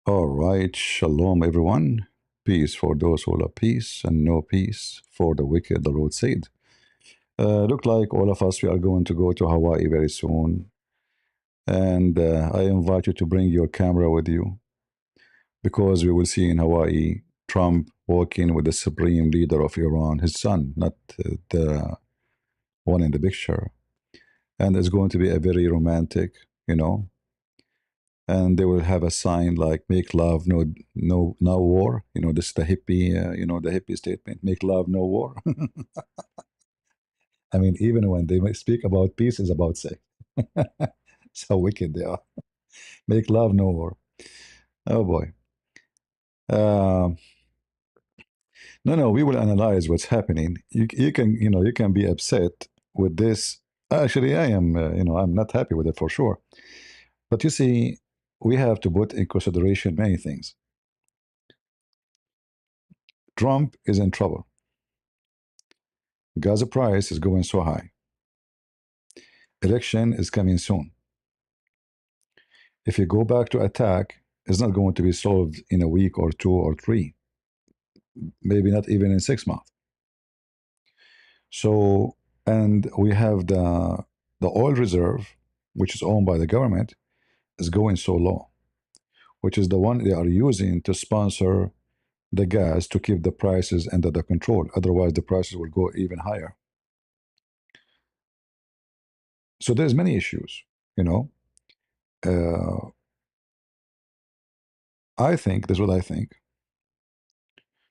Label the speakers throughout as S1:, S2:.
S1: All right, shalom everyone. Peace for those who love peace, and no peace for the wicked, the Lord said. Look like all of us, we are going to go to Hawaii very soon. And I invite you to bring your camera with you because we will see in Hawaii Trump walking with the supreme leader of Iran, his son, not the one in the picture. And it's going to be a very romantic, you know, and they will have a sign like "Make love, no war." This is the hippie, the hippie statement: "Make love, no war." I mean, even when they speak about peace, is about sex. That's how wicked they are. Make love, no war. Oh boy. Uh, no, no. We will analyze what's happening. You can, you can be upset with this. Actually, I am. I'm not happy with it for sure. But you see, we have to put in consideration many things. Trump is in trouble. Gas price is going so high. Election is coming soon. If you go back to attack, it's not going to be solved in a week or two or three, maybe not even in 6 months. So, and we have the oil reserve, which is owned by the government, is going so low, which is the one they are using to sponsor the gas to keep the prices under the control. Otherwise, the prices will go even higher. So there's many issues, you know. Uh, I think this is what I think,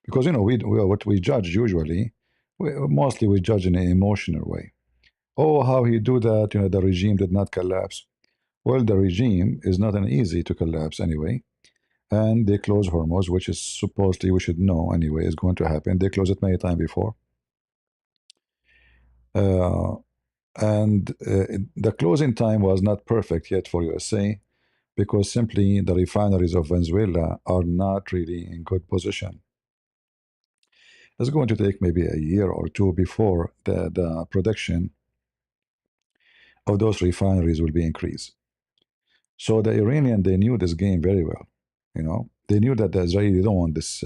S1: because we what we judge usually, mostly we judge in an emotional way. Oh, how he do that? The regime did not collapse. Well, the regime is not an easy to collapse anyway, and they close Hormuz, which is supposedly we should know anyway is going to happen. They closed it many times before, uh, and the closing time was not perfect yet for USA because simply the refineries of Venezuela are not really in good position. It's going to take maybe a year or two before the production of those refineries will be increased. So the Iranian, they knew this game very well. They knew that the Israeli don't want this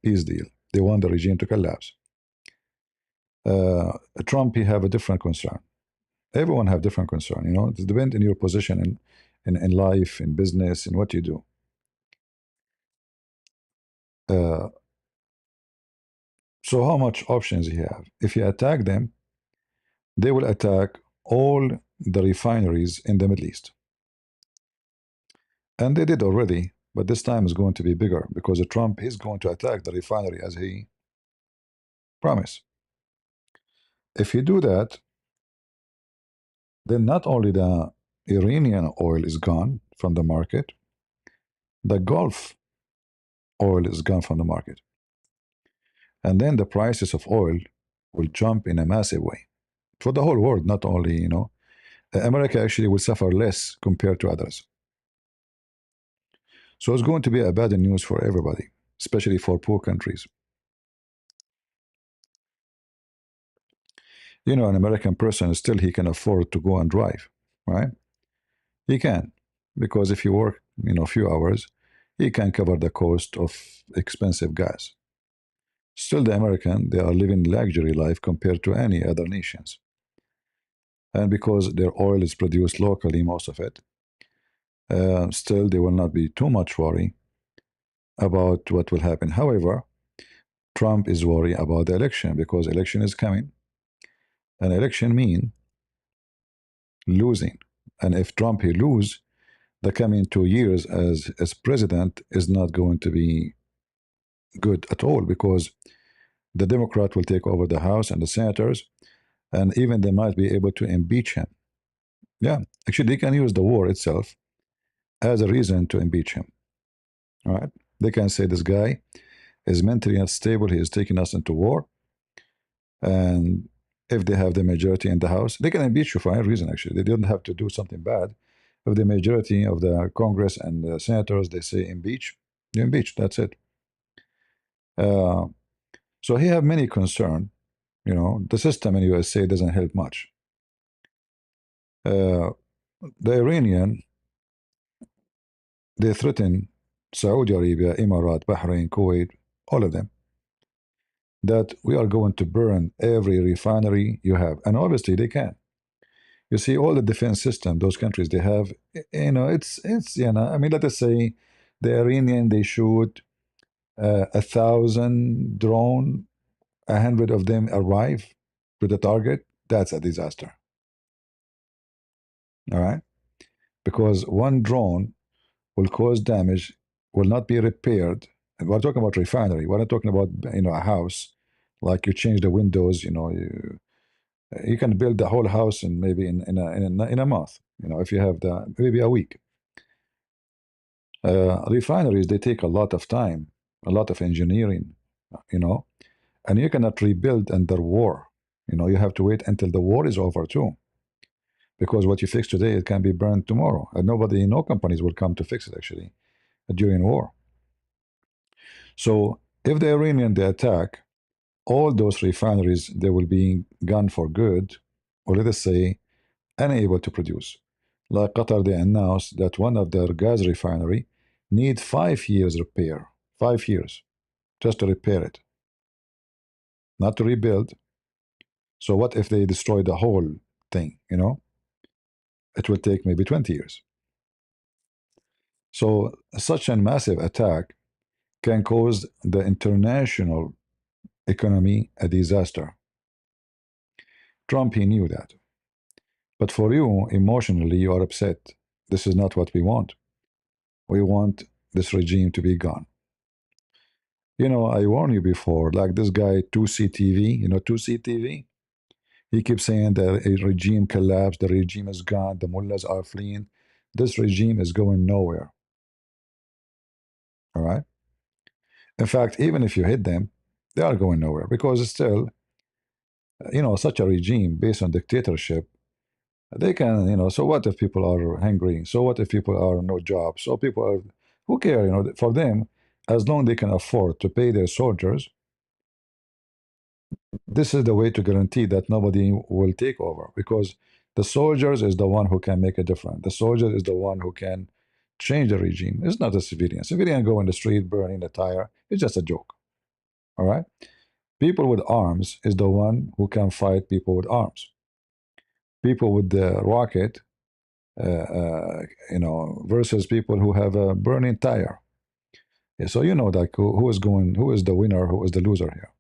S1: peace deal. They want the regime to collapse. Trump, he have a different concern. Everyone have different concern. It depends on your position in life, in business, in what you do. Uh, so how much options you have? If you attack them, they will attack all the refineries in the Middle East. And they did already, but this time is going to be bigger because Trump is going to attack the refinery as he promised. If you do that, then not only the Iranian oil is gone from the market, the Gulf oil is gone from the market. And then the prices of oil will jump in a massive way for the whole world, not only, America actually will suffer less compared to others. So it's going to be a bad news for everybody, especially for poor countries. An American person still he can afford to go and drive, right? He can, because if you work, a few hours, he can cover the cost of expensive gas. Still, the American, they are living luxury life compared to any other nations. And because their oil is produced locally, most of it, still they will not be too much worried about what will happen. However, Trump is worried about the election because election is coming. An election mean losing. And if Trump he lose, the coming 2 years as president is not going to be good at all because the Democrat will take over the House and the senators, and even they might be able to impeach him. Yeah, actually, they can use the war itself as a reason to impeach him. All right, they can say this guy is mentally unstable. He is taking us into war, and if they have the majority in the House, they can impeach you for any reason. Actually, they don't have to do something bad. If the majority of the Congress and the senators they say impeach, you impeach. That's it. Uh, so he have many concern. The system in USA doesn't help much. Uh, the Iranian, they threaten Saudi Arabia, Emirat, Bahrain, Kuwait, all of them, that we are going to burn every refinery you have. And obviously they can. You see, all the defense system those countries they have, it's I mean, let us say the Iranian they shoot 1,000 drone, 100 of them arrive to the target. That's a disaster. All right, because one drone will cause damage, will not be repaired. And we're talking about refinery. We're not talking about a house. Like you change the windows, you can build the whole house in maybe in a month. If you have the maybe a week. Refineries they take a lot of time, a lot of engineering, you know, and you cannot rebuild under war. You have to wait until the war is over too, because what you fix today it can be burned tomorrow, and nobody, no companies will come to fix it actually during war. So if the Iranian they attack, all those refineries they will be gone for good, or let us say unable to produce. Like Qatar, they announced that one of their gas refinery need 5 years repair, 5 years just to repair it, not to rebuild. So what if they destroy the whole thing? It will take maybe 20 years. So such a massive attack can cause the international economy a disaster. Trump, he knew that. But for you, emotionally, you are upset. This is not what we want. We want this regime to be gone. I warned you before, like this guy, 2CTV, 2CTV? He keeps saying that a regime collapsed, the regime is gone, the mullahs are fleeing. This regime is going nowhere. All right? In fact, even if you hit them, they are going nowhere because still, such a regime based on dictatorship, they can, so what if people are hungry? So what if people are no jobs? So people are, who care? For them, as long they can afford to pay their soldiers, this is the way to guarantee that nobody will take over, because the soldiers is the one who can make a difference. The soldier is the one who can change the regime. It's not a civilian. Civilian go in the street burning a tire. It's just a joke. All right. People with arms is the one who can fight people with arms. People with the rocket, versus people who have a burning tire. Yeah, so like who is the winner, who is the loser here.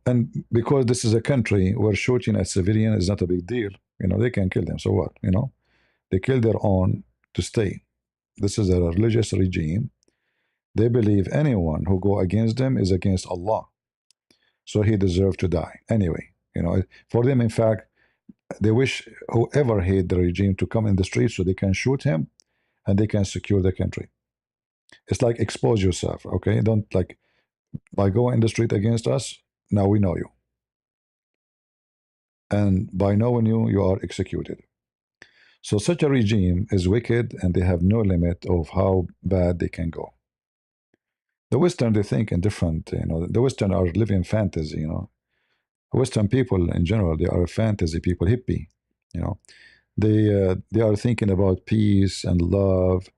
S1: And because this is a country where shooting a civilian is not a big deal, they can kill them. So what? They kill their own to stay. This is a religious regime. They believe anyone who go against them is against Allah. So he deserves to die anyway. For them, in fact, they wish whoever hate the regime to come in the street so they can shoot him and they can secure the country. It's like expose yourself, okay? Don't like by going in the street against us. Now we know you, and by knowing you, you are executed. So such a regime is wicked, and they have no limit of how bad they can go. The Western they think in different. The Western are living fantasy. Western people in general they are fantasy people, hippie. You know, they are thinking about peace and love,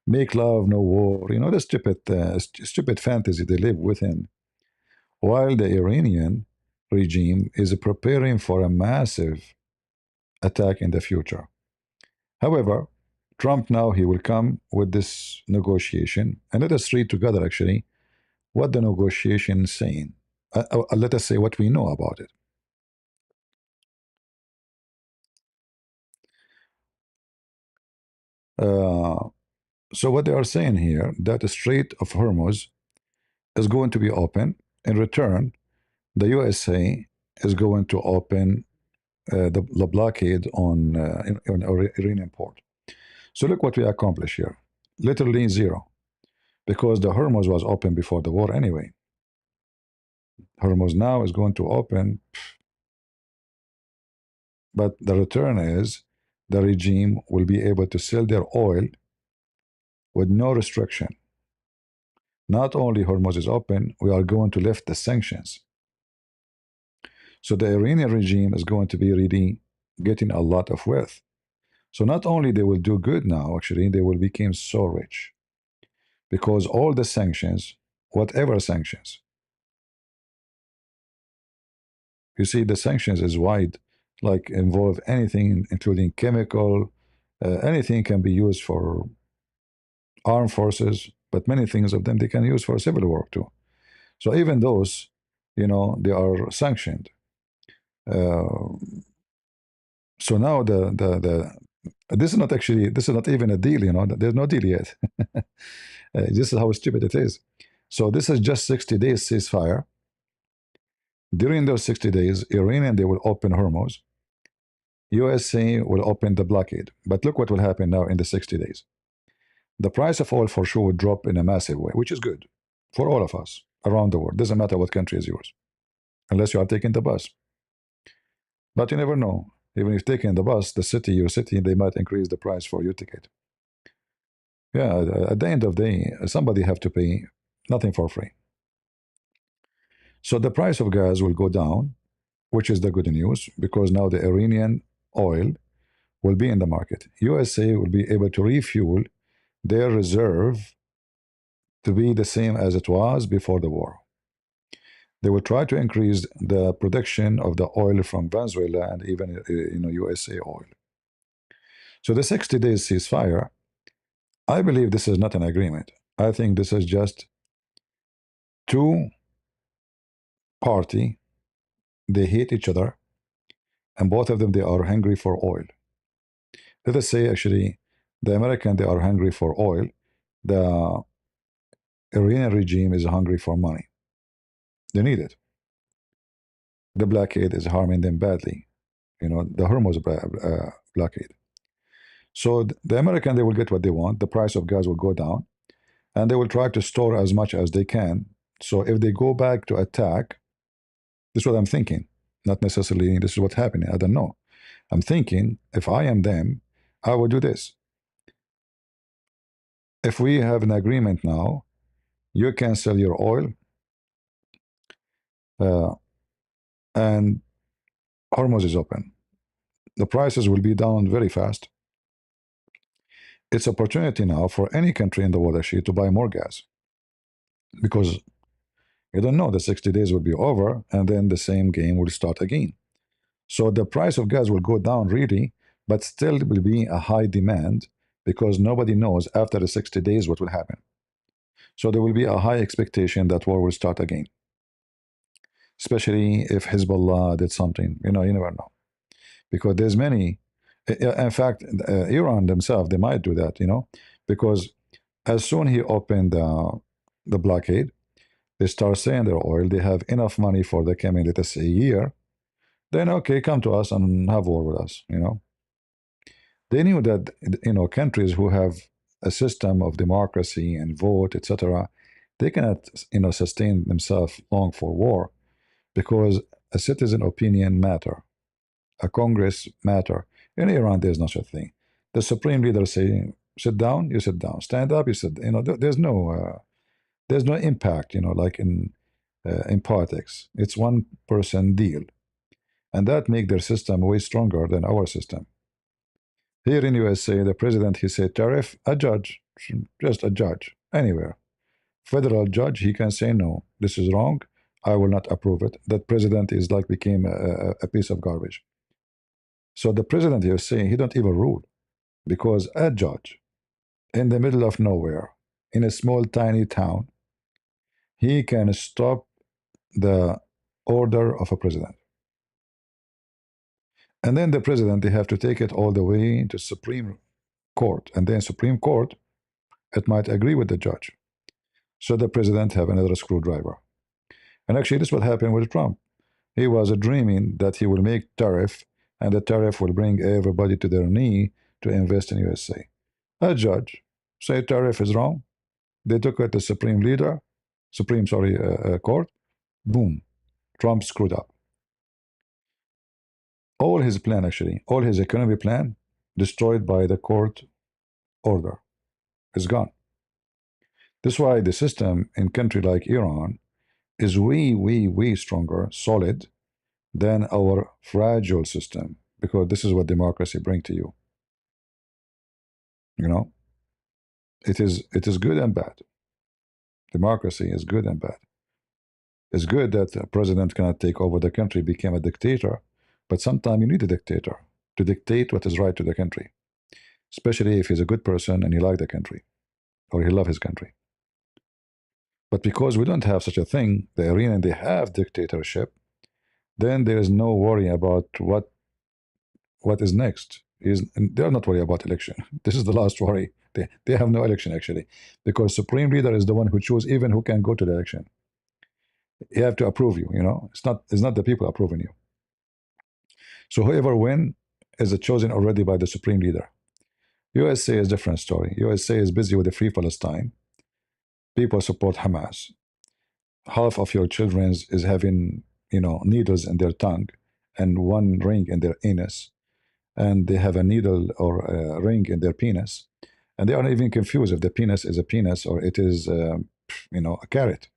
S1: make love, no war. The stupid fantasy they live within. While the Iranian regime is preparing for a massive attack in the future. However, Trump now he will come with this negotiation, and let us read together actually what the negotiation is saying. Let us say what we know about it. Uh, so what they are saying here that the Strait of Hormuz is going to be open. In return, the USA is going to open the blockade on Iranian port. So look what we accomplish here. Literally zero, because the Hormuz was open before the war anyway. Hormuz now is going to open, but the return is the regime will be able to sell their oil with no restriction. Not only Hormuz is open, we are going to lift the sanctions. So the Iranian regime is going to be really getting a lot of wealth. So not only they will do good now, actually, they will become so rich because all the sanctions, whatever sanctions, you see, the sanctions is wide, like involve anything, including chemical, anything can be used for armed forces, but many things of them they can use for civil war too. So even those, they are sanctioned. Uh, so now this is not even a deal. There's no deal yet. This is how stupid it is. So this is just 60 days ceasefire. During those 60 days, Iranian they will open Hormuz. USA will open the blockade. But look what will happen now in the 60 days. The price of oil for sure would drop in a massive way, which is good for all of us around the world. Doesn't matter what country is yours, unless you are taking the bus. But you never know. Even if taking the bus, your city, they might increase the price for your ticket. Yeah, at the end of the day, somebody have to pay, nothing for free. So the price of gas will go down, which is the good news, because now the Iranian oil will be in the market. USA will be able to refuel their reserve to be the same as it was before the war. They will try to increase the production of the oil from Venezuela and even USA oil. So the 60 days ceasefire, I believe this is not an agreement. I think this is just two party, they hate each other, and both of them they are hungry for oil. Let us say actually the American they are hungry for oil, the Iranian regime is hungry for money. They need it. The blockade is harming them badly. The Hormuz blockade. So the American they will get what they want. The price of gas will go down, and they will try to store as much as they can. So if they go back to attack, this is what I'm thinking. Not necessarily this is what's happening. I don't know. I'm thinking if I am them, I would do this. If we have an agreement now, you can sell your oil, uh, and Hormuz is open. The prices will be down very fast. It's opportunity now for any country in the world actually to buy more gas because you don't know the 60 days will be over and then the same game will start again. So the price of gas will go down really, but still will be a high demand because nobody knows after the 60 days what will happen. So there will be a high expectation that war will start again, especially if Hezbollah did something. You never know because there's many. In fact, Iran themselves they might do that. Because as soon he opened the blockade, they start selling their oil. They have enough money for the coming, let us say, a year. Then okay, come to us and have war with us. They knew that countries who have a system of democracy and vote, etc., they cannot sustain themselves long for war because a citizen opinion matter, a Congress matter. In Iran, there's no such thing. The supreme leader say, "Sit down," you sit down. Stand up, you sit. There's no impact. Like in politics, it's one person deal, and that make their system way stronger than our system. Here in USA, the president he said tariff, a judge, just a judge, anywhere, federal judge, he can say no, this is wrong, I will not approve it. That president is like became a piece of garbage. So the president you're saying he don't even rule because a judge in the middle of nowhere in a small tiny town he can stop the order of a president. And then the president they have to take it all the way to Supreme Court, and then Supreme Court it might agree with the judge. So the president have another screwdriver. And actually, this will happen with Trump. He was dreaming that he will make tariff, and the tariff will bring everybody to their knee to invest in USA. A judge say tariff is wrong. They took it to Court. Boom, Trump screwed up. All his plan, actually, all his economy plan, destroyed by the court order, is gone. That's why the system in country like Iran is way, way, way stronger, solid than our fragile system, because this is what democracy bring to you. You know, it is good and bad. Democracy is good and bad. It's good that a president cannot take over the country, become a dictator, but sometimes you need a dictator to dictate what is right to the country, especially if he's a good person and he like the country or he love his country. But because we don't have such a thing, the Iranian they have dictatorship, then there is no worry about what is next. They're not worried about election. This is the last worry. They have no election actually, because supreme leader is the one who choose even who can go to the election. You have to approve you. You know, it's not the people approving you. So whoever win is chosen already by the supreme leader. USA is a different story. USA is busy with the free Palestine. People support Hamas. Half of your children is having needles in their tongue and one ring in their anus, and they have a needle or a ring in their penis, and they are even confused if the penis is a penis or it is a carrot.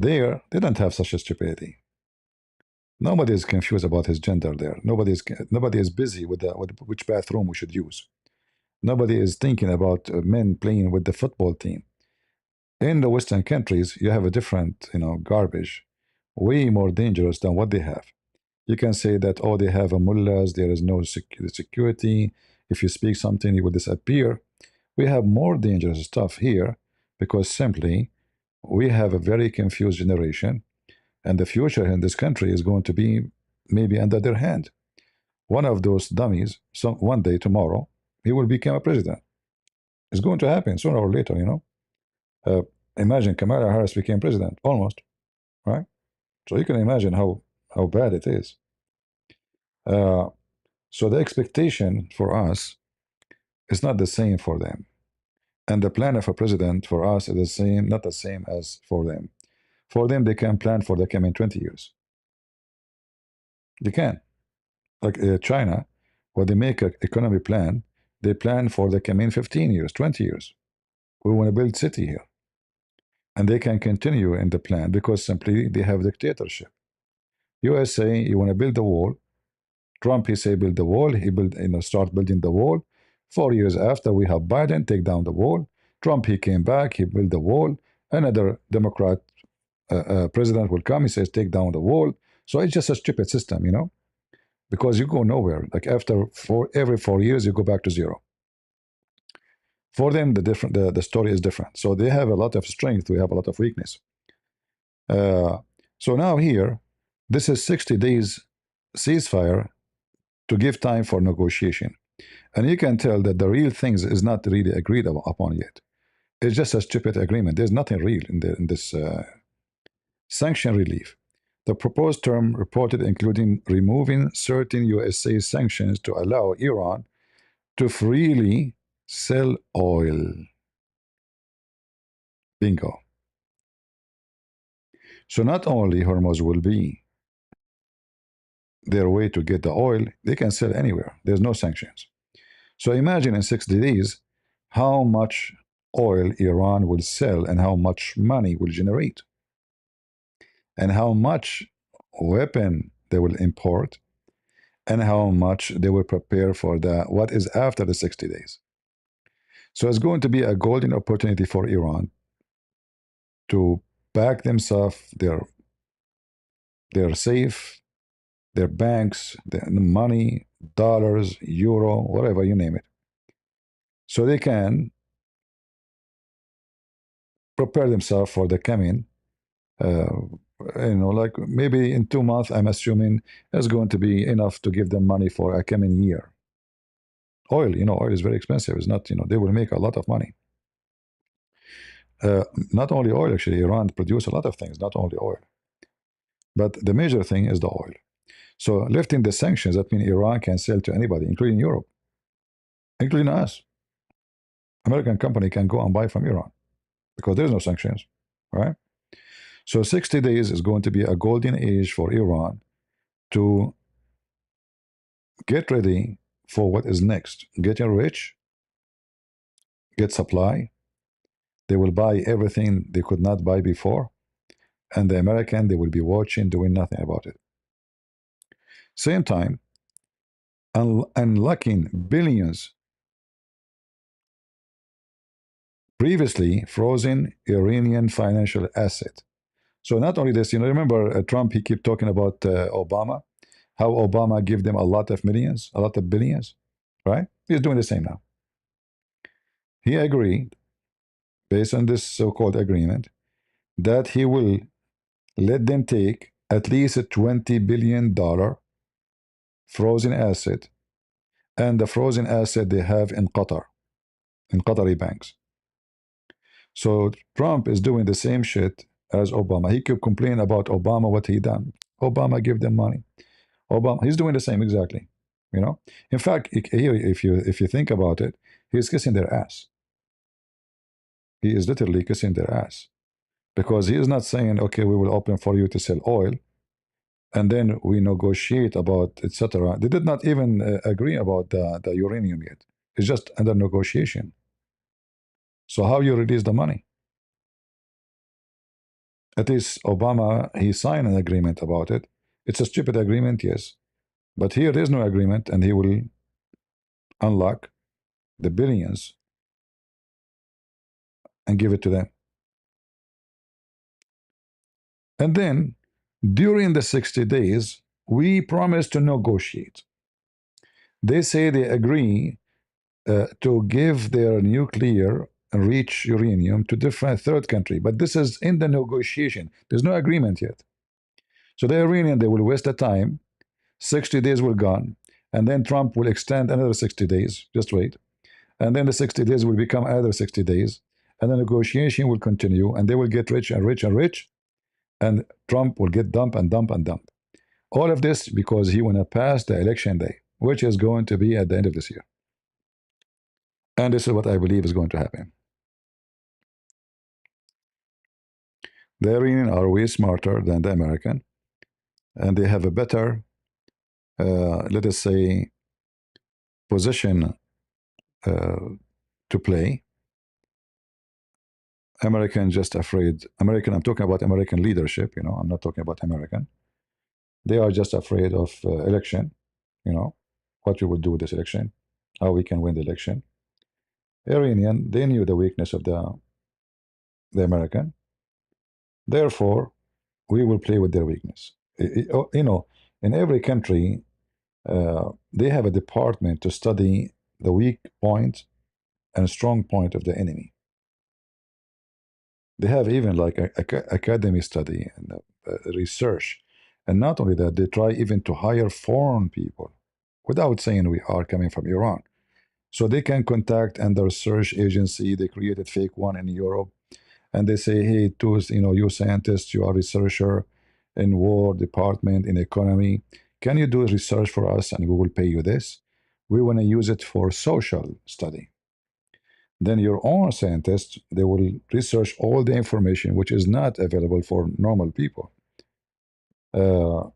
S1: There, they don't have such a stupidity. Nobody is confused about his gender there. Nobody is busy with which bathroom we should use. Nobody is thinking about men playing with the football team. In the Western countries, you have a different, garbage, way more dangerous than what they have. You can say that, oh, they have a mullahs, there is no security. If you speak something, it will disappear. We have more dangerous stuff here because simply we have a very confused generation, and the future in this country is going to be maybe under their hand. One of those dummies, one day tomorrow, he will become a president. It's going to happen sooner or later. Uh, Imagine Kamala Harris became president, almost, right? So you can imagine how bad it is. Uh, so the expectation for us is not the same for them, and the plan of a president for us is the same, not the same as for them. For them, they can plan for the coming 20 years. They can, like China, when they make an economy plan, they plan for the coming 15 years, 20 years. We want to build city here, and they can continue in the plan because simply they have dictatorship. USA, you want to build the wall. Trump, he say build the wall. He start building the wall. 4 years after, we have Biden take down the wall. Trump, he came back, he built the wall. Another Democrat president will come, he says take down the wall. So it's just a stupid system, because you go nowhere. Like every 4 years, you go back to zero. For them, the story is different. So they have a lot of strength. We have a lot of weakness. Uh, so now here, this is 60 days ceasefire to give time for negotiation. And you can tell that the real things is not really agreed upon yet. It's just a stupid agreement. There's nothing real in this sanction relief. The proposed term reported including removing certain USA sanctions to allow Iran to freely sell oil. Bingo. So not only Hormuz will be their way to get the oil, they can sell anywhere. There's no sanctions. So imagine in 60 days how much oil Iran will sell and how much money will generate and how much weapon they will import and how much they will prepare for what is after the 60 days. So it's going to be a golden opportunity for Iran to back themselves, their safe, their banks, their money, dollars, euro, whatever you name it. So they can prepare themselves for the coming. Like maybe in 2 months, I'm assuming it's going to be enough to give them money for a coming year. Oil is very expensive. It's not, they will make a lot of money. Not only oil, actually, Iran produce a lot of things, not only oil. But the major thing is the oil. So lifting the sanctions, that means Iran can sell to anybody, including Europe, including us. American company can go and buy from Iran because there's no sanctions, right? So 60 days is going to be a golden age for Iran to get ready for what is next. Getting rich, get supply. They will buy everything they could not buy before. And the American, they will be watching, doing nothing about it. Same time, unlocking billions previously frozen Iranian financial asset. So not only this, remember Trump, he kept talking about Obama, how Obama gave them a lot of millions, a lot of billions, right? He's doing the same now. He agreed, based on this so-called agreement, that he will let them take at least a $20 billion frozen asset, and the frozen asset they have in Qatar, in Qatari banks. So Trump is doing the same shit as Obama. He kept complaining about Obama, what he done. Obama gave them money. Obama, he's doing the same exactly. In fact, here, if you think about it, he's kissing their ass. He is literally kissing their ass because he is not saying, okay, we will open for you to sell oil, and then we negotiate about etc. They did not even agree about the uranium yet. It's just under negotiation. So how you release the money? At least Obama, he signed an agreement about it. It's a stupid agreement, yes, but here there's no agreement, and he will unlock the billions and give it to them. And then during the 60 days, we promise to negotiate. They say they agree to give their nuclear rich uranium to different third country, but this is in the negotiation. There's no agreement yet. So the Iranian, they will waste the time. 60 days will gone, and then Trump will extend another 60 days. Just wait. And then the 60 days will become another 60 days, and the negotiation will continue, and they will get rich and rich and rich, and Trump will get dump and dump and dump. All of this because he want to pass the election day, which is going to be at the end of this year. And this is what I believe is going to happen. The Iranian are way smarter than the American, and they have a better, let us say, position uh, to play. American just afraid. American, I'm talking about American leadership. I'm not talking about American. They are just afraid of election. What we will do with this election, how we can win the election. Iranian, they knew the weakness of the American. Therefore, we will play with their weakness. In every country, they have a department to study the weak point and strong point of the enemy. They have even like academy study and research. And not only that, they try even to hire foreign people without saying we are coming from Iran. So they can contact and the research agency, they created fake one in Europe, and they say, hey, you scientists, you are researcher in war department, in economy, can you do research for us and we will pay you this? We want to use it for social study. Then your own scientists, they will research all the information which is not available for normal people uh,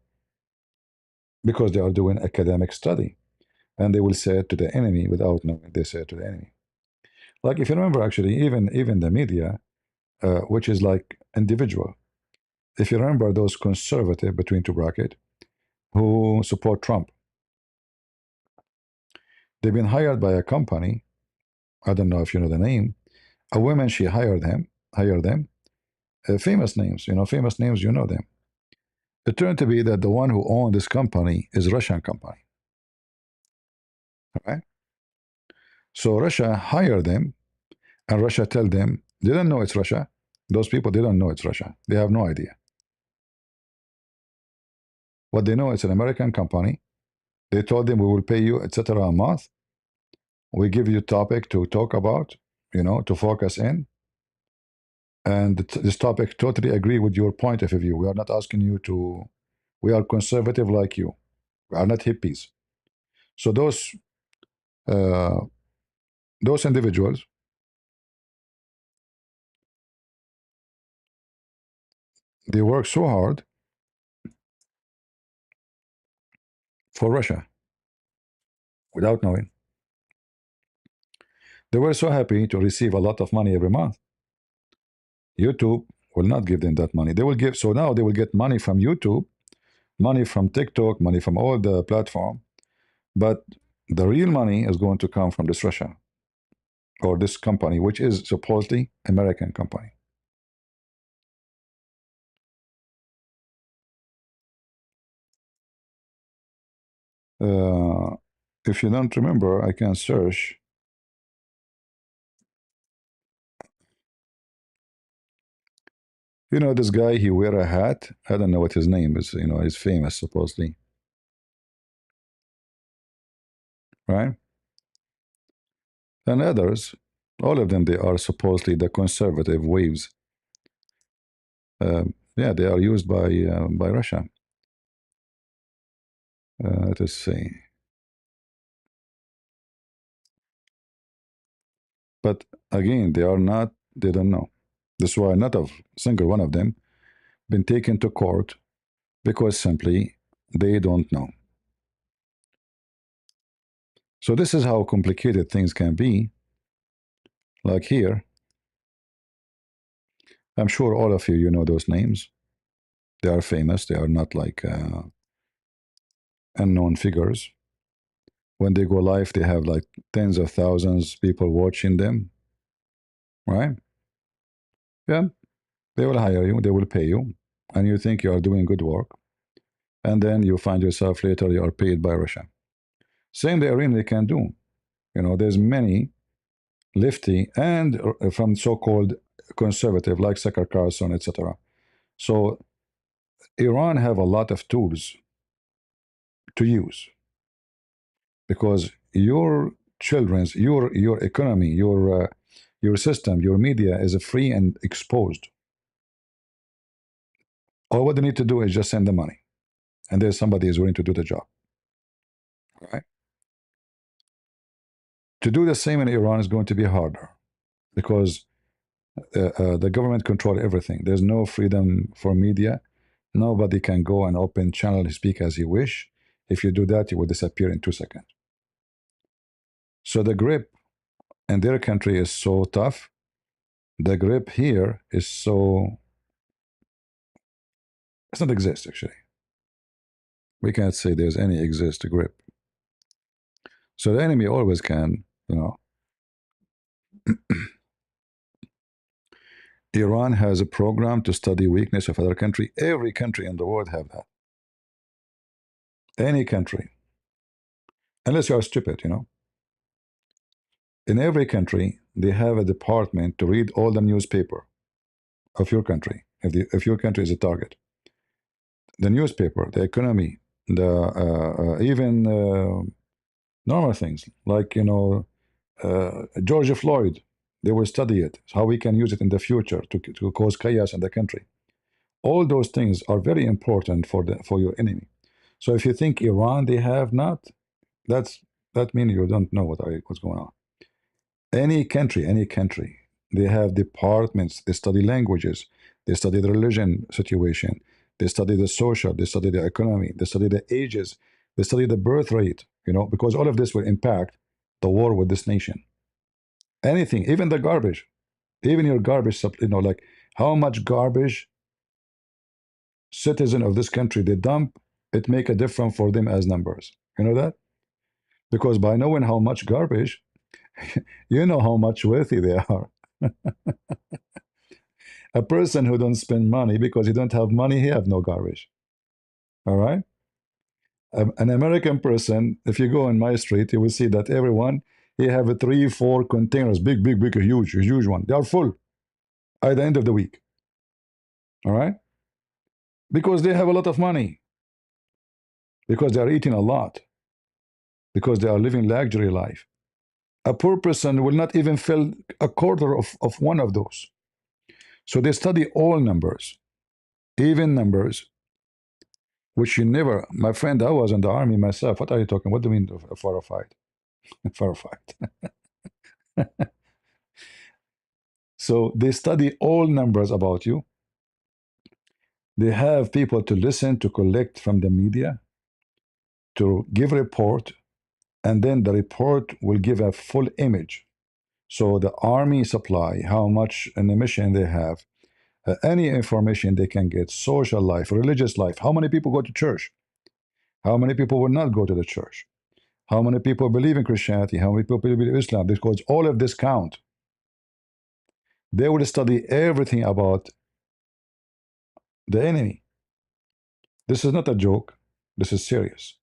S1: because they are doing academic study. And they will say it to the enemy without knowing they say it to the enemy. Like if you remember, actually, even the media, which is like individual. If you remember those conservative between two bracket who support Trump, they've been hired by a company. I don't know if you know the name. A woman, she hired them, famous names, famous names, you know them. It turned to be that the one who owned this company is a Russian company, right? So Russia hired them, and Russia tell them they don't know it's Russia. Those people, they don't know it's Russia. They have no idea. What they know, it's an American company. They told them we will pay you, etc. a month. We give you topic to talk about, to focus in. And this topic totally agree with your point of view. We are not asking you to, we are conservative like you. We are not hippies. So uh, those individuals, they work so hard for Russia without knowing. They were so happy to receive a lot of money every month. YouTube will not give them that money. They will give, so now they will get money from YouTube, money from TikTok, money from all the platform, but the real money is going to come from this Russia. or this company, which is supposedly American company. Uh, if you don't remember, I can search. You know, this guy, he wear a hat. I don't know what his name is. You know, he's famous supposedly, right? And others, all of them, they are supposedly the conservative waves. Yeah, they are used by Russia. Let us see. But again, they are not. They don't know. That's why not a single one of them been taken to court because simply they don't know. So this is how complicated things can be. Like here, I'm sure all of you, you know those names. They are famous. They are not like unknown figures. When they go live, they have like tens of thousands people watching them, right? Yeah, they will hire you. They will pay you, and you think you are doing good work, and then you find yourself later you are paid by Russia. Same the arena they can do. You know, there's many lefty and from so-called conservative like Tucker Carlson, etc. So Iran have a lot of tools to use because your children's, your economy, your system, your media is free and exposed. All what they need to do is just send the money, and there's somebody is willing to do the job. Right? To do the same in Iran is going to be harder because the government control everything. There's no freedom for media. Nobody can go and open channel and speak as he wish. If you do that, you will disappear in 2 seconds. So the grip in their country is so tough. The grip here is so it's not exist actually. We can't say there's any exist grip. So the enemy always can, you know. Iran has a program to study weakness of other country. Every country in the world have that. Any country, unless you are stupid, you know. In every country, they have a department to read all the newspaper of your country. If your country is a target, the newspaper, the economy, the even normal things like George Floyd, they will study it, how we can use it in the future to cause chaos in the country. All those things are very important for your enemy. So if you think Iran they have not, that's that means you don't know what's going on. Any country, they have departments. They study languages. They study the religion situation. They study the social. They study the economy. They study the ages. They study the birth rate. You know, because all of this will impact the war with this nation. Anything, even the garbage, even your garbage. You know, like how much garbage citizen of this country they dump, it make a difference for them as numbers. You know that because by knowing how much garbage, you know how much wealthy they are. A person who don't spend money because he don't have money, he have no garbage. All right. An American person, if you go on my street, you will see that everyone he have a 3, 4 containers, big, a huge one. They are full at the end of the week. All right, because they have a lot of money, because they are eating a lot, because they are living luxury life. A poor person will not even fill a quarter of one of those. So they study all numbers, even numbers which you never. My friend, I was in the army myself. What are you talking? What do you mean a firefight? Firefight. So they study all numbers about you. They have people to listen, to collect from the media, to give report, and then the report will give a full image. So the army supply, how much an emission they have, any information they can get, social life, religious life, how many people go to church, how many people will not go to the church, How many people believe in Christianity? How many people believe in Islam? Because all of this count. They will study everything about the enemy. This is not a joke. This is serious.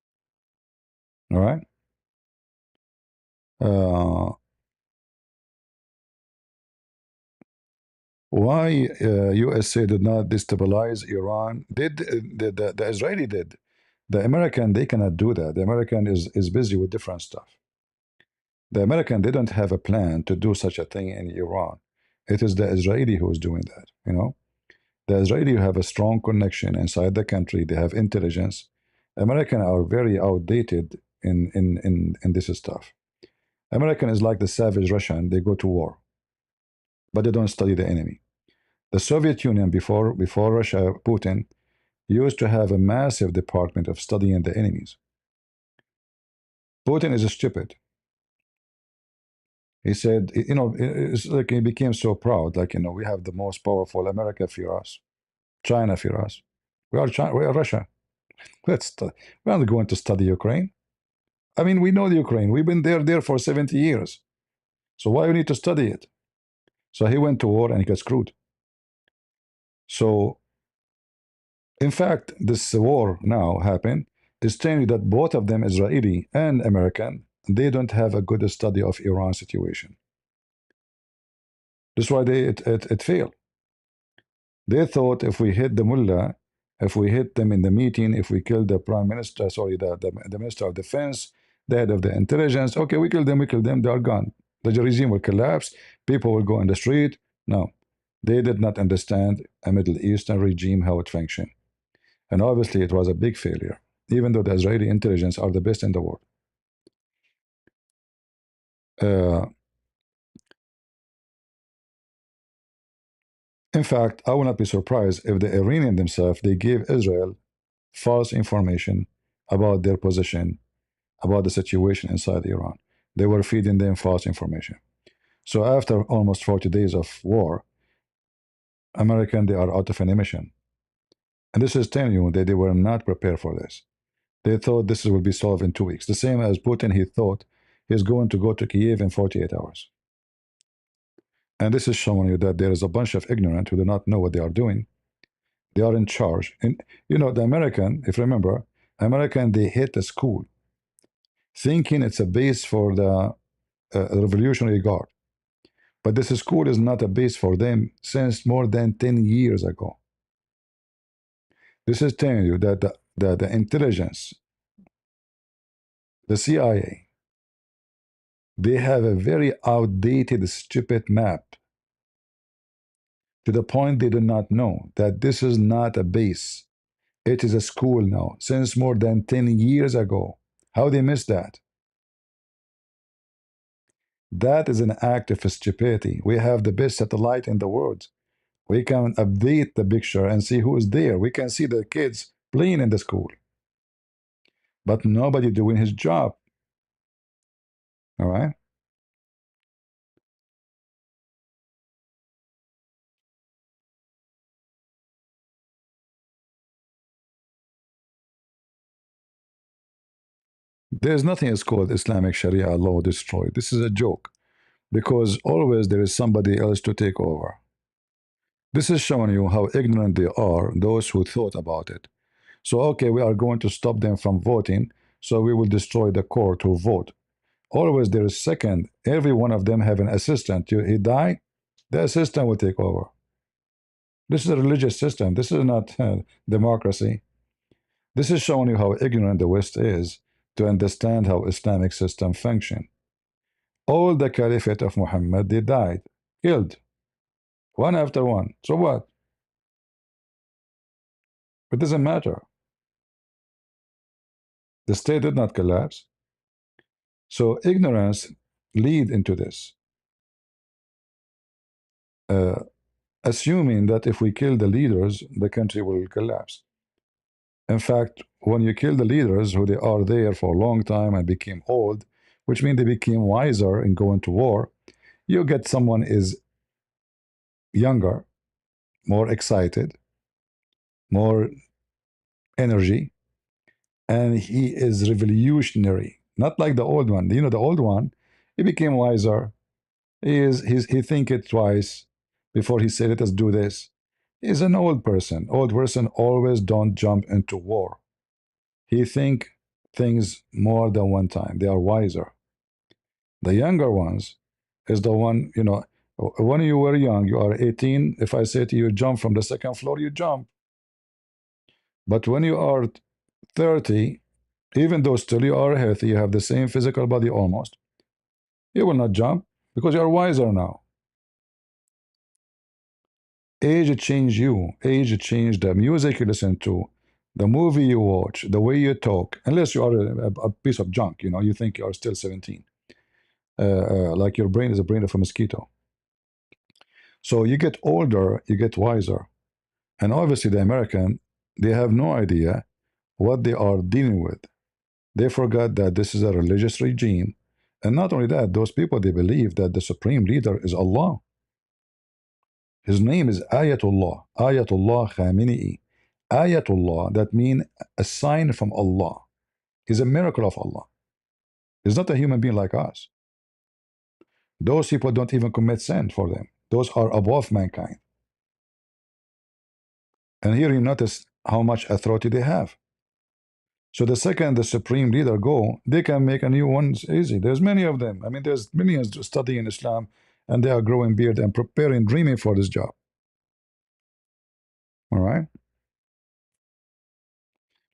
S1: All right. Uh, why USA did not destabilize Iran? Did the Israeli did? The American, they cannot do that. The American is busy with different stuff. The American didn't have a plan to do such a thing in Iran. It is the Israeli who is doing that. You know, the Israeli have a strong connection inside the country. They have intelligence. American are very outdated in this stuff. American is like the savage Russian. They go to war, but they don't study the enemy. The Soviet Union before Russia, Putin used to have a massive department of studying the enemies. Putin is stupid. He said, you know, it's like he became so proud, like, you know, we have the most powerful. America fear us, China fear us. We are China, we are Russia. We're not going to study Ukraine. I mean, we know the Ukraine. We've been there for 70 years. So why we need to study it? So he went to war and he got screwed. So in fact, this war now happened is telling you that both of them, Israeli and American, they don't have a good study of Iran situation. That's why it failed. They thought if we hit the mullah, if we hit them in the meeting, if we kill the prime minister, sorry, the minister of defense, the head of the intelligence, okay, we kill them, they are gone. The regime will collapse, people will go in the street. No, they did not understand a Middle Eastern regime, how it functioned. And obviously it was a big failure, even though the Israeli intelligence are the best in the world. Uh, in fact, I will not be surprised if the Iranian themselves, they gave Israel false information about their position, about the situation inside Iran. They were feeding them false information. So after almost 40 days of war, American, they are out of an emission. And this is telling you that they were not prepared for this. They thought this will be solved in 2 weeks. The same as Putin, he thought he's going to go to Kiev in 48 hours. And this is showing you that there is a bunch of ignorant who do not know what they are doing. They are in charge. And you know, the American, if you remember, American, they hit a school thinking it's a base for the Revolutionary Guard. But this school is not a base for them since more than 10 years ago. This is telling you that the intelligence, the CIA, they have a very outdated, stupid map to the point they do not know that this is not a base. It is a school now, since more than 10 years ago. How they missed that? That is an act of stupidity. We have the best satellite in the world. We can update the picture and see who is there. We can see the kids playing in the school. But nobody doing his job. All right? There's nothing is called Islamic Sharia law destroyed. This is a joke because always there is somebody else to take over. This is showing you how ignorant they are, those who thought about it. So, okay, we are going to stop them from voting, so we will destroy the court who vote. Always there is second, every one of them have an assistant. He die, the assistant will take over. This is a religious system. This is not democracy. This is showing you how ignorant the West is to understand how Islamic system function. All the caliphate of Muhammad, they died, killed, one after one. So what? It doesn't matter. The state did not collapse. So ignorance lead into this, uh, assuming that if we kill the leaders, the country will collapse. In fact, when you kill the leaders who they are there for a long time and became old, which means they became wiser in going to war, you get someone is younger, more excited, more energy, and he is revolutionary. Not like the old one. You know, the old one, he became wiser. He think it twice before he said, "Let us do this." He's an old person. Old person always don't jump into war. He think things more than one time. They are wiser. The younger ones is the one, you know, when you were young, you are 18. If I say to you, jump from the second floor, you jump. But when you are 30, even though still you are healthy, you have the same physical body almost, you will not jump because you are wiser now. Age changed you. Age changed the music you listen to, the movie you watch, the way you talk. Unless you are a piece of junk, you know, you think you are still 17. Like your brain is a brain of a mosquito. So you get older, you get wiser. And obviously, the American, they have no idea what they are dealing with. They forgot that this is a religious regime. And not only that, those people, they believe that the supreme leader is Allah. His name is Ayatullah, Ayatullah Khamenei. Ayatullah, that means a sign from Allah. He's a miracle of Allah. He's not a human being like us. Those people don't even commit sin for them. Those are above mankind. And here you notice how much authority they have. So the second the supreme leader go, they can make a new one easy. There's many of them. I mean, there's millions studying Islam, and they are growing beard and preparing, dreaming for this job. All right.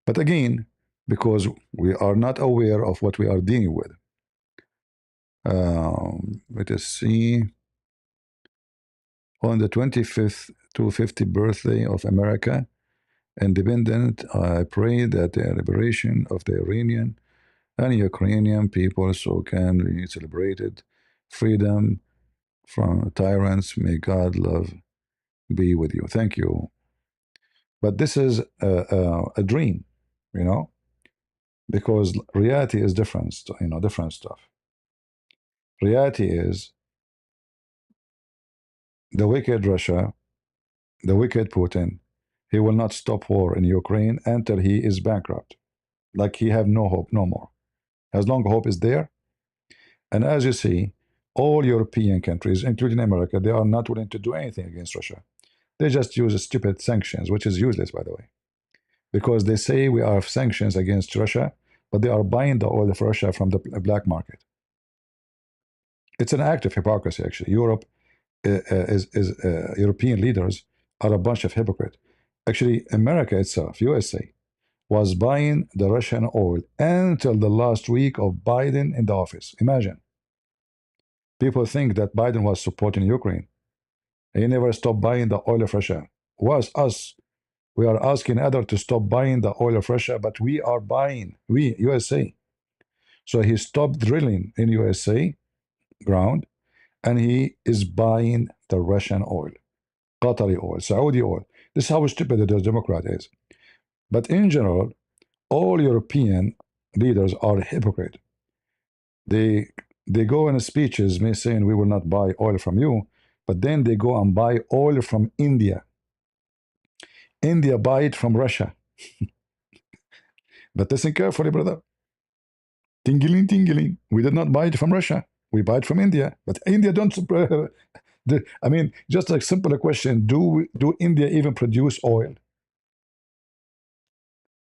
S1: But again, because we are not aware of what we are dealing with. Let us see. On the 25th to 50th birthday of America, independent, I pray that the liberation of the Iranian and Ukrainian people so can be celebrated. Freedom from tyrants. May God love be with you. Thank you. But this is a dream, you know, because reality is different, you know, different stuff. Reality is the wicked Russia, the wicked Putin, he will not stop war in Ukraine until he is bankrupt. Like he have no hope, no more. As long hope is there. And as you see, all European countries, including America, they are not willing to do anything against Russia. They just use stupid sanctions, which is useless, by the way. Because they say we have sanctions against Russia, but they are buying the oil of Russia from the black market. It's an act of hypocrisy, actually. European leaders are a bunch of hypocrites. Actually, America itself, USA, was buying the Russian oil until the last week of Biden in the office. Imagine. People think that Biden was supporting Ukraine. He never stopped buying the oil of Russia. It was us. We are asking others to stop buying the oil of Russia, but we are buying, we, USA. So he stopped drilling in USA ground, and he is buying the Russian oil, Qatari oil, Saudi oil. This is how stupid the Democrat is. But in general, all European leaders are hypocrite. They go in speeches saying we will not buy oil from you, but then they go and buy oil from India. India buy it from Russia. But listen carefully, brother. Tingling, tingling. We did not buy it from Russia. We buy it from India. But India don't. I mean, just a simple question: do India even produce oil?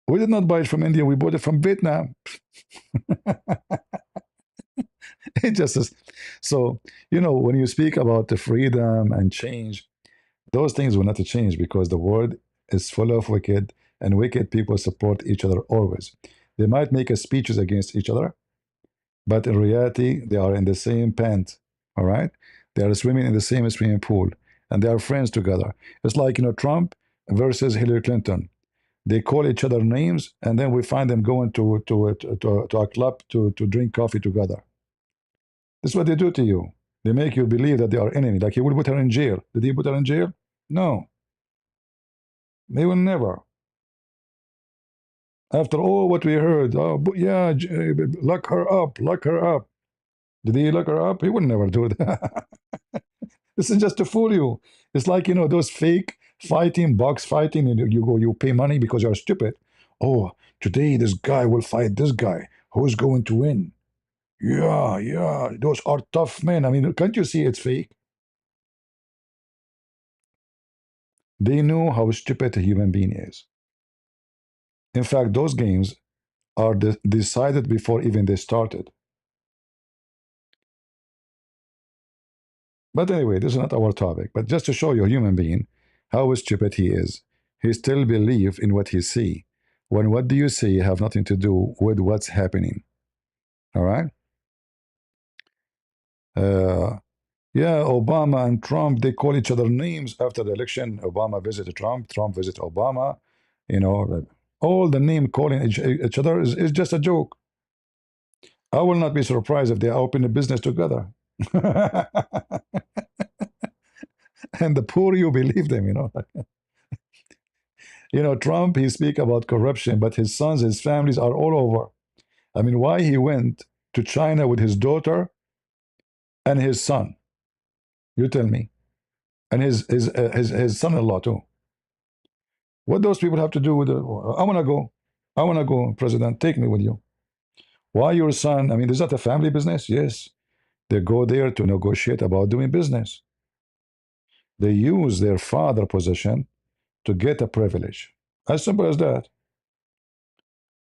S1: We did not buy it from India. We bought it from Vietnam. It just is. So you know, when you speak about the freedom and change, those things will not change because the world is full of wicked, and wicked people support each other always. They might make speeches against each other, but in reality, they are in the same pant. All right, they are swimming in the same swimming pool, and they are friends together. It's like, you know, Trump versus Hillary Clinton. They call each other names, and then we find them going to a club to drink coffee together. This is what they do to you. They make you believe that they are enemy. Like he will put her in jail. Did he put her in jail? No, they will never. After all what we heard, oh yeah, lock her up, lock her up. Did he lock her up? He would never do that. This is just to fool you. It's like, you know, those fake fighting, box fighting, and you go, you pay money because you're stupid. Oh, today this guy will fight this guy. Who's going to win? Yeah, yeah, those are tough men. I mean, can't you see it's fake? They know how stupid a human being is. In fact, those games are decided before even they started. But anyway, this is not our topic. But just to show you a human being, how stupid he is. He still believes in what he see. When what do you see have nothing to do with what's happening. All right? Uh, yeah, Obama and Trump, they call each other names after the election. Obama visited Trump, Trump visited Obama. You know, all the name calling each other is just a joke. I will not be surprised if they open a business together. And the poor, you believe them, you know. Trump, he speak about corruption, but his sons, his families are all over. I mean, why he went to China with his daughter and his son? You tell me. And his son-in-law too. What those people have to do with it? I want to go. I want to go, President. Take me with you. Why your son? I mean, is that a family business? Yes. They go there to negotiate about doing business. They use their father position to get a privilege. As simple as that.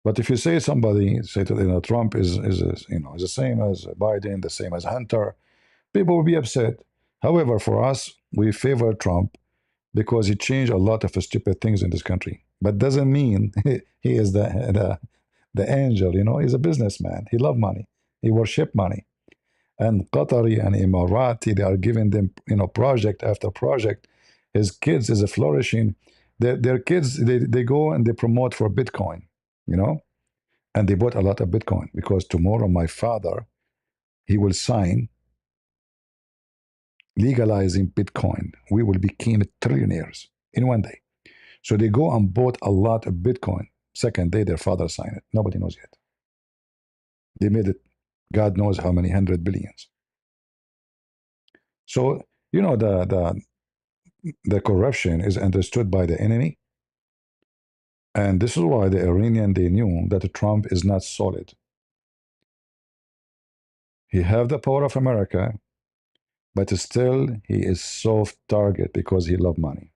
S1: But if you say somebody, say to Trump is the same as Biden, the same as Hunter, people will be upset. However, for us, we favor Trump because he changed a lot of stupid things in this country. But doesn't mean he is the angel. He's a businessman. He love money. He worship money. And Qatari and Emirati, they are giving them project after project. His kids is a flourishing. Their kids they go and they promote for Bitcoin. You know, and they bought a lot of Bitcoin because tomorrow my father he will sign legalizing Bitcoin. We will become trillionaires in one day. So they go and bought a lot of Bitcoin. Second day, their father signed it. Nobody knows yet. They made it, God knows how many hundred billions. So the corruption is understood by the enemy, and this is why the Iranian they knew that Trump is not solid. He have the power of America, but still he is soft target because he love money.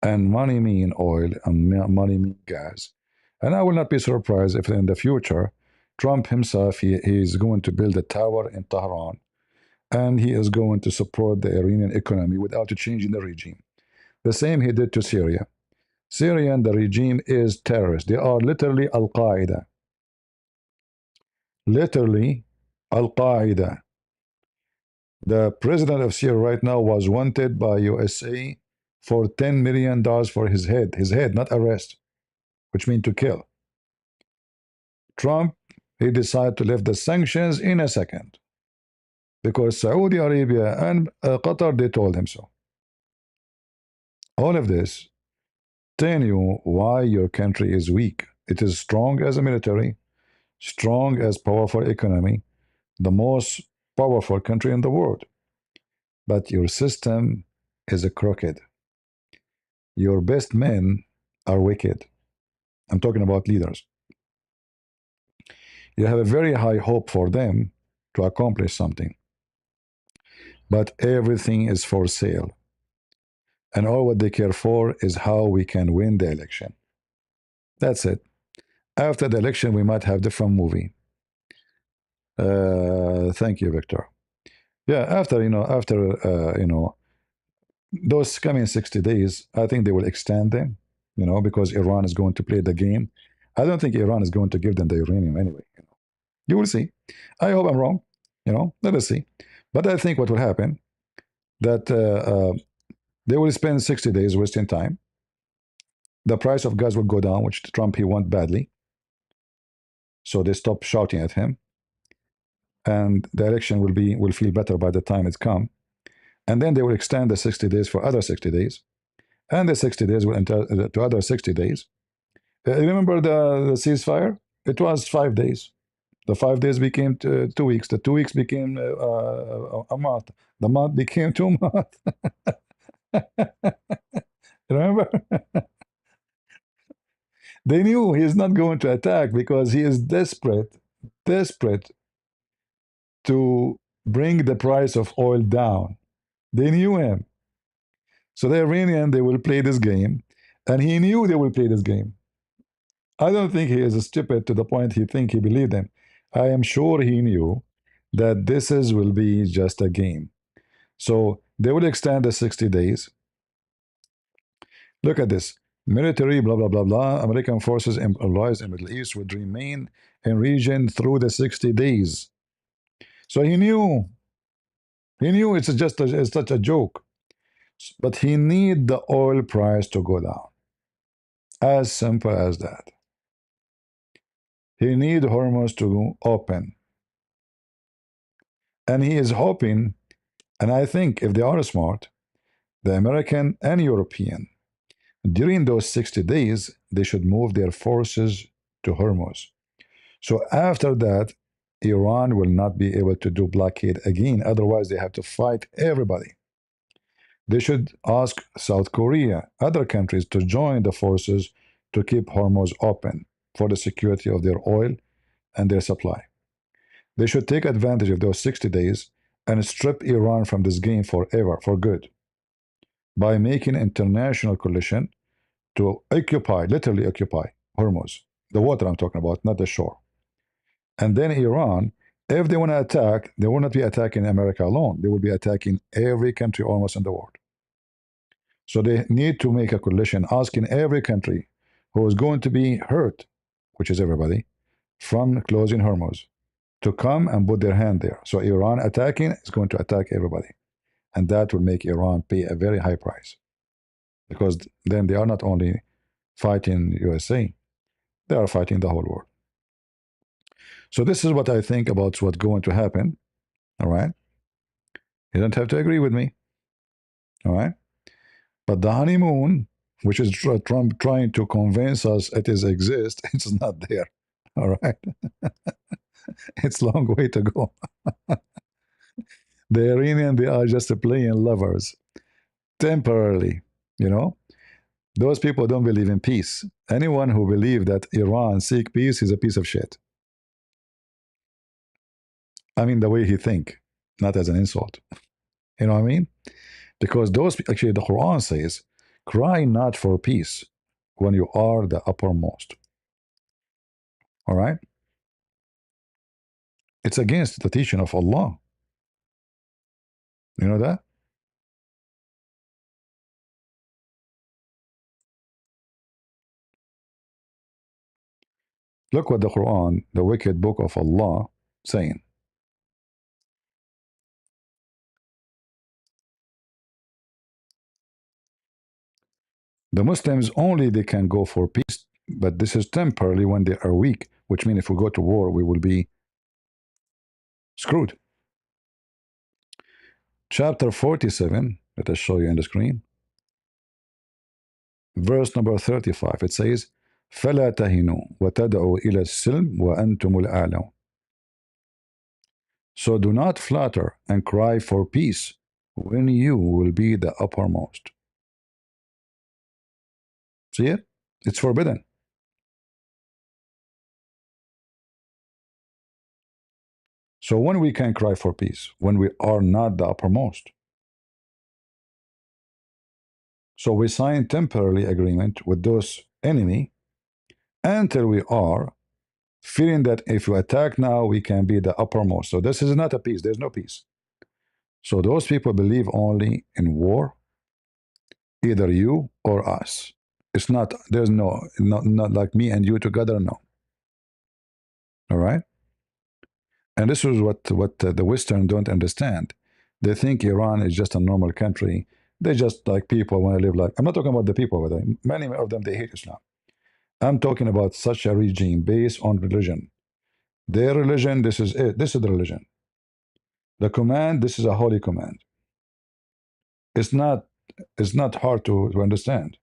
S1: And money mean oil, and money mean gas. And I will not be surprised if in the future, Trump himself, he is going to build a tower in Tehran, and he is going to support the Iranian economy without changing the regime. The same he did to Syria. Syrian, the regime is terrorist. They are literally Al-Qaeda. Literally Al-Qaeda. The president of Syria right now was wanted by USA for $10 million for his head, not arrest, which means to kill. Trump, he decided to lift the sanctions in a second because Saudi Arabia and Qatar, they told him so. All of this tell you why your country is weak. It is strong as a military, strong as powerful economy, the most powerful country in the world. But your system is a crooked. Your best men are wicked. I'm talking about leaders. You have a very high hope for them to accomplish something, but everything is for sale. And all what they care for is how we can win the election. That's it. After the election, we might have different movie. Thank you, Victor. Yeah, after those coming 60 days, I think they will extend them. Because Iran is going to play the game. I don't think Iran is going to give them the uranium anyway. You will see. I hope I'm wrong. Let us see. But I think what will happen that they will spend 60 days wasting time. The price of gas will go down, which Trump he want badly. So they stop shouting at him, and the election will feel better by the time it's come. And then they will extend the 60 days for other 60 days, and the 60 days will enter to other 60 days. Remember the ceasefire? It was 5 days. The 5 days became 2 weeks. The 2 weeks became a month. The month became 2 months. Remember? They knew he is not going to attack because he is desperate, desperate to bring the price of oil down. They knew him. So the Iranian, they will play this game, and he knew they will play this game. I don't think he is stupid to the point he think he believed them. I am sure he knew that this is will be just a game. So they will extend the 60 days. Look at this. Military, blah, blah, blah, blah. American forces and allies in the Middle East would remain in region through the 60 days. So he knew it's just it's such a joke. But he need the oil price to go down. As simple as that. He need Hormuz to open. And he is hoping, and I think if they are smart, the American and European, during those 60 days, they should move their forces to Hormuz. So after that, Iran will not be able to do blockade again. Otherwise, they have to fight everybody. They should ask South Korea, other countries to join the forces to keep Hormuz open for the security of their oil and their supply. They should take advantage of those 60 days and strip Iran from this game forever, for good, by making international coalition to occupy, literally occupy, Hormuz. The water I'm talking about, not the shore. And then Iran, if they want to attack, they will not be attacking America alone. They will be attacking every country almost in the world. So they need to make a coalition asking every country who is going to be hurt, which is everybody, from closing Hormuz, to come and put their hand there. So Iran attacking is going to attack everybody. And that will make Iran pay a very high price. Because then they are not only fighting USA, they are fighting the whole world. So this is what I think about what's going to happen. All right. You don't have to agree with me. All right. But the honeymoon, which is Trump trying to convince us it is exist, it's not there. All right. It's a long way to go. The Iranian, they are just playing lovers temporarily, you know. Those people don't believe in peace. Anyone who believes that Iran seek peace is a piece of shit. I mean, the way he think, not as an insult. You know what I mean? Because those, actually, the Quran says, cry not for peace when you are the uppermost. All right? It's against the teaching of Allah. You know that? Look what the Quran, the wicked book of Allah, saying. The Muslims only they can go for peace, but this is temporarily when they are weak, which means if we go to war, we will be screwed. Chapter 47, let us show you on the screen. Verse number 35, it says, فَلَا تَهِنُوا وَتَدْعُوا إِلَى السِّلْمِ وَأَنْتُمُ الْأَعْلَوْنَ. So do not flatter and cry for peace when you will be the uppermost. See it? It's forbidden. So when we can cry for peace, when we are not the uppermost. So we sign temporary agreement with those enemy until we are feeling that if you attack now, we can be the uppermost. So this is not a peace. There's no peace. So those people believe only in war, either you or us. It's not, there's not like me and you together, no. All right? And this is what the Western don't understand. They think Iran is just a normal country. They just like people want to live like. I'm not talking about the people, but many of them they hate Islam. I'm talking about such a regime based on religion. Their religion, this is it. This is the religion. The command, this is a holy command. It's not. It's not hard to understand.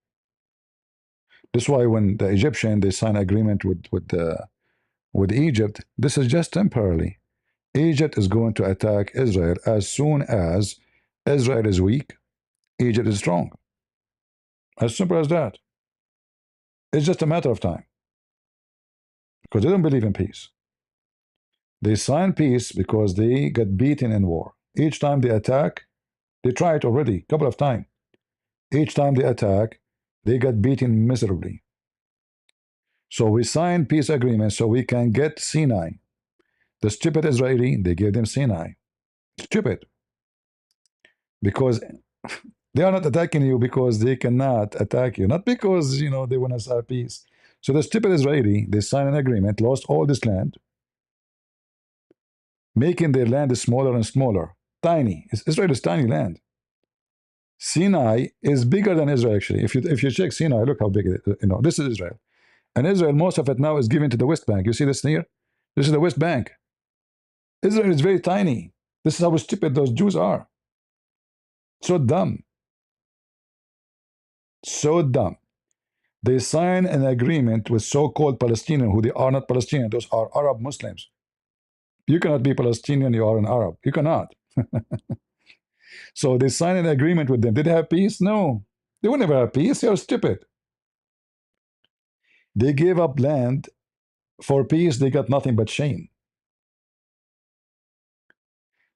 S1: That's why when the Egyptian they sign agreement with Egypt, this is just temporarily. Egypt is going to attack Israel as soon as Israel is weak, Egypt is strong. As simple as that. It's just a matter of time. because they don't believe in peace. They sign peace because they got beaten in war. Each time they attack, they try it already a couple of times. Each time they attack, they got beaten miserably. So we sign peace agreements so we can get Sinai. The stupid Israeli, they gave them Sinai. Stupid. Because they are not attacking you because they cannot attack you, not because they want to have peace. So the stupid Israeli, they signed an agreement, lost all this land, making their land smaller and smaller. Tiny. Israel is tiny land. Sinai is bigger than Israel actually. If you check Sinai, look how big it is. This is Israel. And Israel, most of it now is given to the West Bank. You see this here? This is the West Bank. Israel is very tiny. This is how stupid those Jews are. So dumb. So dumb. They sign an agreement with so-called Palestinians, who they are not Palestinian. Those are Arab Muslims. You cannot be Palestinian, you are an Arab. You cannot. So they sign an agreement with them. Did they have peace? No. They will never have peace. They are stupid. They gave up land for peace. They got nothing but shame.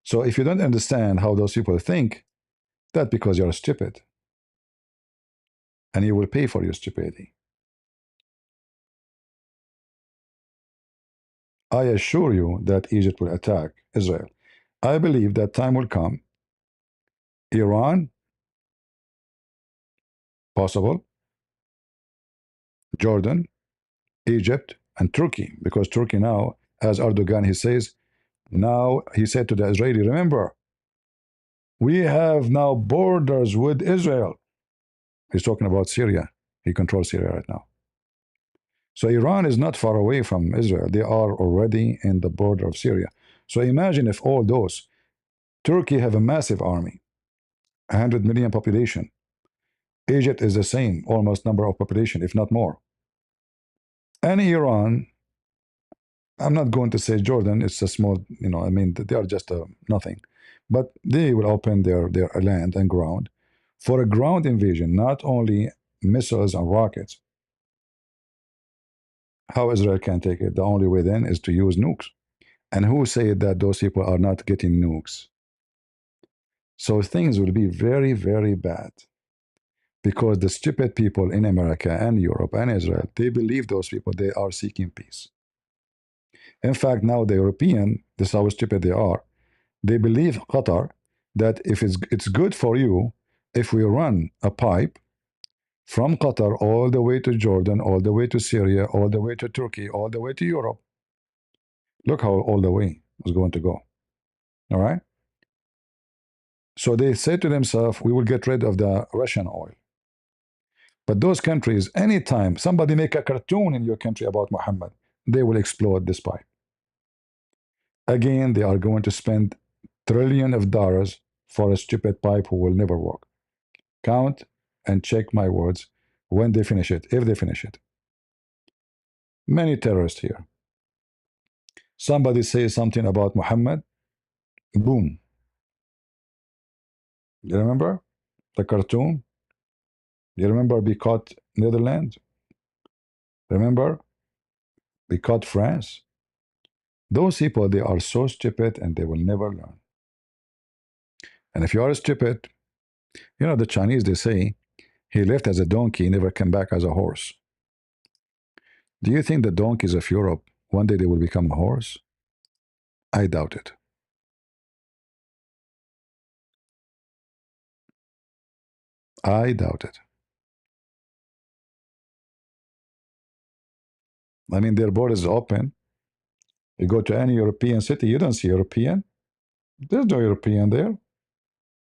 S1: So if you don't understand how those people think, that's because you're stupid. And you will pay for your stupidity. I assure you that Egypt will attack Israel. I believe that time will come. Iran, possible. Jordan, Egypt, and Turkey. Because Turkey now, as Erdogan, he says, now he said to the Israeli, remember, we have now borders with Israel. He's talking about Syria. He controls Syria right now. So Iran is not far away from Israel. They are already in the border of Syria. So imagine if all those, Turkey have a massive army, 100 million population. Egypt is the same, almost number of population, if not more. And Iran, I'm not going to say Jordan, it's a small, I mean, they are just nothing. But they will open their land and ground for a ground invasion, not only missiles and rockets. How Israel can take it? The only way then is to use nukes. And who said that those people are not getting nukes? So things will be very, very bad. Because the stupid people in America and Europe and Israel, they believe those people, they are seeking peace. In fact, now the European, this is how stupid they are. They believe Qatar that if it's good for you if we run a pipe from Qatar all the way to Jordan, all the way to Syria, all the way to Turkey, all the way to Europe. Look how all the way is going to go. All right? So they say to themselves, we will get rid of the Russian oil. But those countries, anytime somebody make a cartoon in your country about Muhammad, they will explode this pipe. Again, they are going to spend trillions of dollars for a stupid pipe who will never work. Count and check my words when they finish it, if they finish it. Many terrorists here. Somebody says something about Muhammad, boom. You remember the cartoon? You remember we caught Netherlands? Remember we caught France? Those people, they are so stupid and they will never learn. And if you are stupid, the Chinese, they say, he left as a donkey, never came back as a horse. Do you think the donkeys of Europe, one day they will become a horse? I doubt it. I doubt it. I mean, their borders is open. You go to any European city, you don't see European. There's no European there.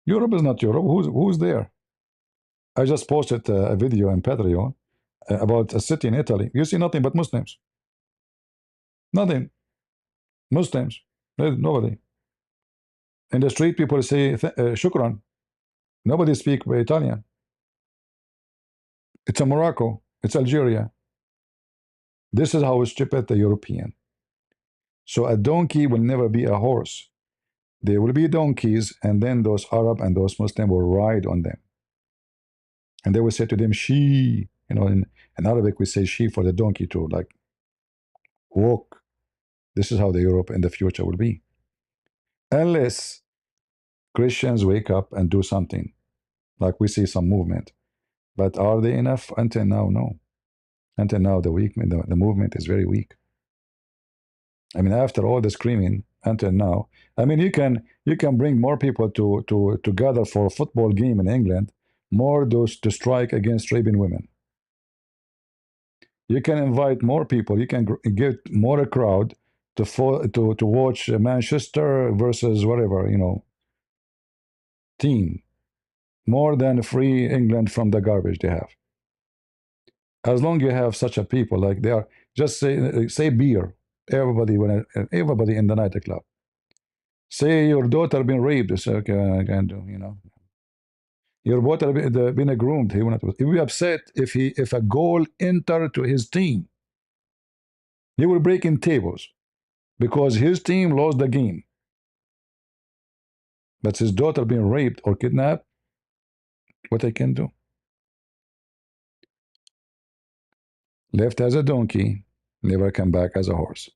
S1: Europe is not Europe. Who's there? I just posted a video in Patreon about a city in Italy. You see nothing but Muslims. Nothing. Muslims. Nobody. In the street, people say shukran. Nobody speak Italian. It's a Morocco. It's Algeria. This is how stupid the European. So a donkey will never be a horse. There will be donkeys, and then those Arab and those Muslim will ride on them. And they will say to them, she. In Arabic, we say she for the donkey too. Like, woke. This is how the Europe in the future will be. Unless Christians wake up and do something, like we see some movement. But are they enough? Until now, no. Until now, the movement is very weak. I mean, after all the screaming, until now, I mean, you can bring more people to gather for a football game in England, more those to strike against raping women. You can invite more people. You can get more a crowd to watch Manchester versus whatever team, more than free England from the garbage they have. As long you have such a people like they are, just say beer. Everybody in the nightclub. Say your daughter been raped. Say okay, I can do. Your daughter been groomed. He will not. He will be upset if a goal enter to his team. He will break in tables because his team lost the game. But his daughter being raped or kidnapped, what I can do? Left as a donkey, never come back as a horse.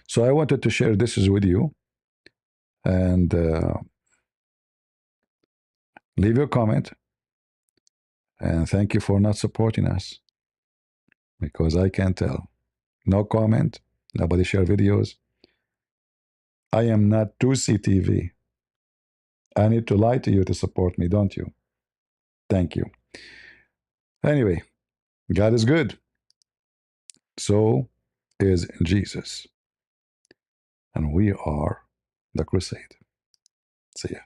S1: So I wanted to share this with you and leave your comment. And thank you for not supporting us because I can tell. No comment, nobody share videos. I am not 2CTV. I need to lie to you to support me, don't you? Thank you. Anyway, God is good. So is Jesus. And we are the crusade. See ya.